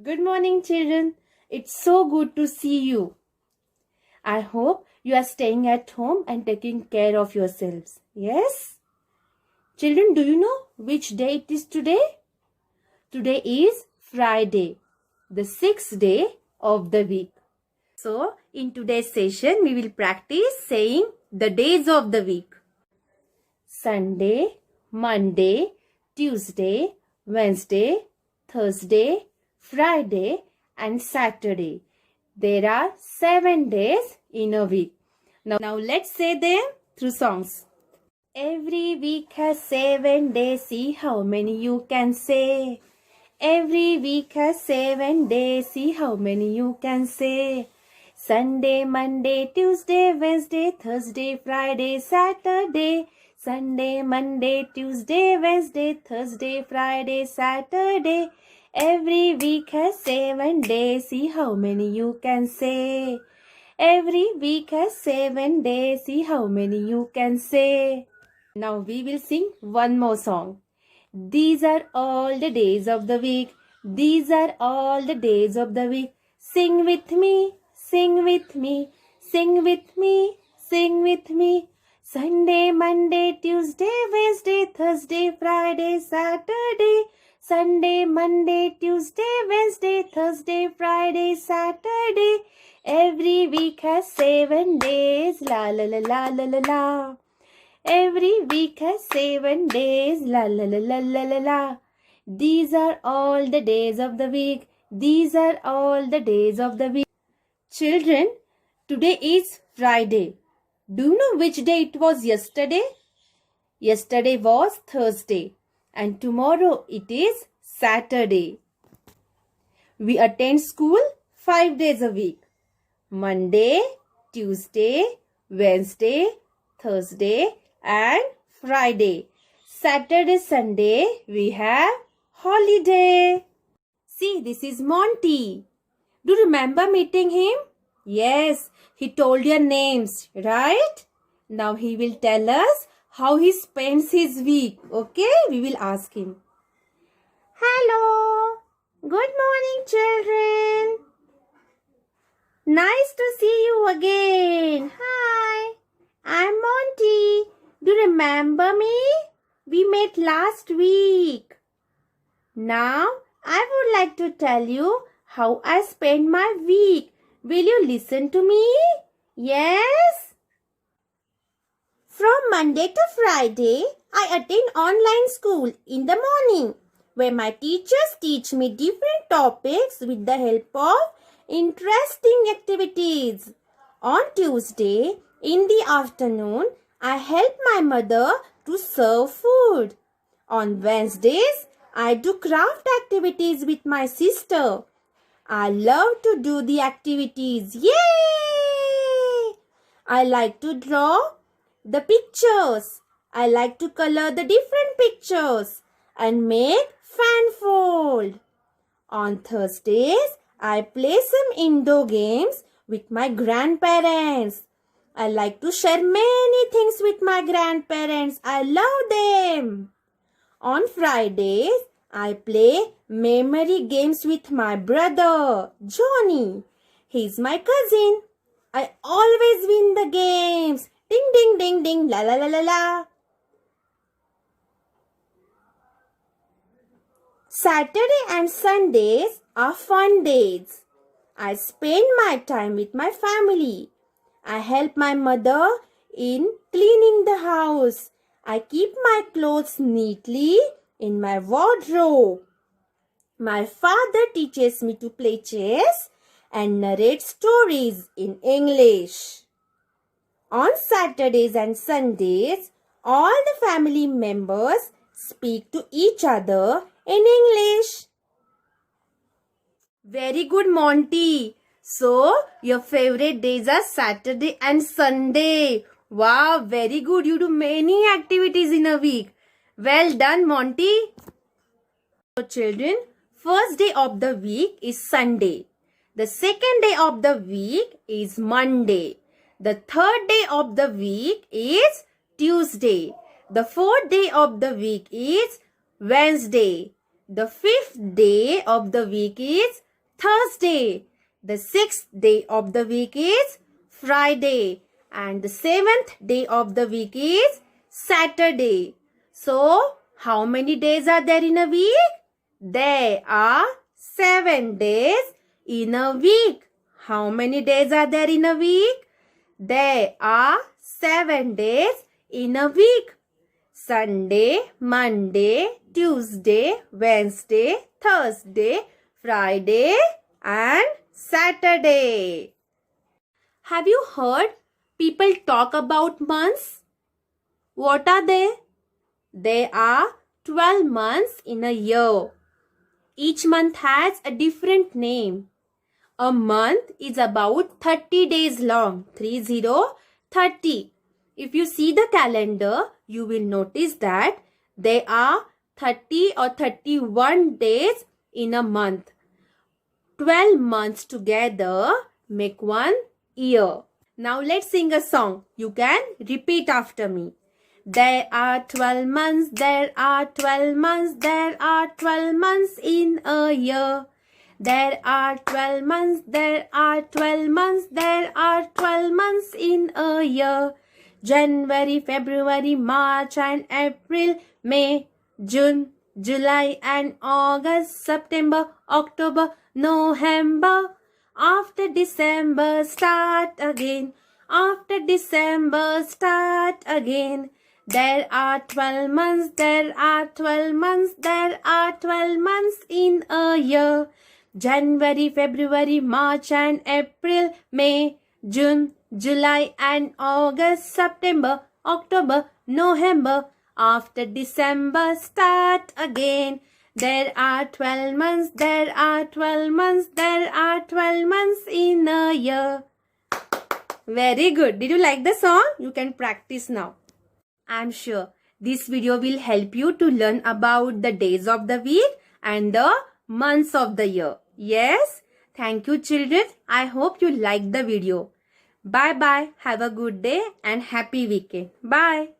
Good morning, children. It's so good to see you. I hope you are staying at home and taking care of yourselves. Yes? Children, do you know which day it is today? Today is Friday, the 6th day of the week. So, in today's session, we will practice saying the days of the week. Sunday, Monday, Tuesday, Wednesday, Thursday, Friday and Saturday. There are 7 days in a week. Now let's say them through songs. Every week has 7 days. See how many you can say. Every week has 7 days. See how many you can say. Sunday, Monday, Tuesday, Wednesday, Thursday, Friday, Saturday. Sunday, Monday, Tuesday, Wednesday, Thursday, Friday, Saturday. Every week has 7 days. See how many you can say. Every week has 7 days. See how many you can say. Now we will sing one more song. These are all the days of the week. These are all the days of the week. Sing with me, sing with me, sing with me, sing with me. Sunday, Monday, Tuesday, Wednesday, Thursday, Friday, Saturday. Sunday, Monday, Tuesday, Wednesday, Thursday, Friday, Saturday. Every week has 7 days. La la la la la la la. Every week has 7 days. La la la la la la la. These are all the days of the week. These are all the days of the week. Children, today is Friday. Do you know which day it was yesterday? Yesterday was Thursday and tomorrow it is Saturday. We attend school 5 days a week. Monday, Tuesday, Wednesday, Thursday and Friday. Saturday, Sunday we have holiday. See, this is Monty. Do you remember meeting him? Yes, he told your names, right? Now he will tell us how he spends his week. Okay, we will ask him. Hello. Good morning, children. Nice to see you again. Hi, I'm Monty. Do you remember me? We met last week. Now, I would like to tell you how I spend my week. Will you listen to me? Yes? From Monday to Friday, I attend online school in the morning, where my teachers teach me different topics with the help of interesting activities. On Tuesday, in the afternoon, I help my mother to serve food. On Wednesdays, I do craft activities with my sister. I love to do the activities. Yay! I like to draw the pictures. I like to color the different pictures and make fan fold. On Thursdays, I play some indoor games with my grandparents. I like to share many things with my grandparents. I love them. On Fridays, I play memory games with my brother, Johnny. He's my cousin. I always win the games. Ding, ding, ding, ding, la, la, la, la, la. Saturday and Sundays are fun days. I spend my time with my family. I help my mother in cleaning the house. I keep my clothes neatly in my wardrobe. My father teaches me to play chess and narrate stories in English. On Saturdays and Sundays, all the family members speak to each other in English. Very good, Monty. So, your favorite days are Saturday and Sunday. Wow, very good. You do many activities in a week. Well done, Monty. So, children, first day of the week is Sunday. The second day of the week is Monday. The third day of the week is Tuesday. The fourth day of the week is Wednesday. The fifth day of the week is Thursday. The 6th day of the week is Friday. And the 7th day of the week is Saturday. So, how many days are there in a week? There are 7 days in a week. How many days are there in a week? There are 7 days in a week. Sunday, Monday, Tuesday, Wednesday, Thursday, Friday and Saturday. Have you heard people talk about months? What are they? There are 12 months in a year. Each month has a different name. A month is about 30 days long. 30. If you see the calendar, you will notice that there are 30 or 31 days in a month. 12 months together make one year. Now let's sing a song. You can repeat after me. There are 12 months, there are 12 months, there are 12 months in a year. There are 12 months, there are 12 months, there are 12 months in a year. January, February, March and April, May, June, July and August, September, October, November. After December, start again. After December, start again. There are 12 months, there are 12 months, there are 12 months in a year. January, February, March and April, May, June, July and August, September, October, November. After December, start again. There are 12 months, there are 12 months, there are 12 months in a year. Very good. Did you like the song? You can practice now. I'm sure this video will help you to learn about the days of the week and the months of the year. Yes? Thank you, children. I hope you liked the video. Bye-bye. Have a good day and happy weekend. Bye.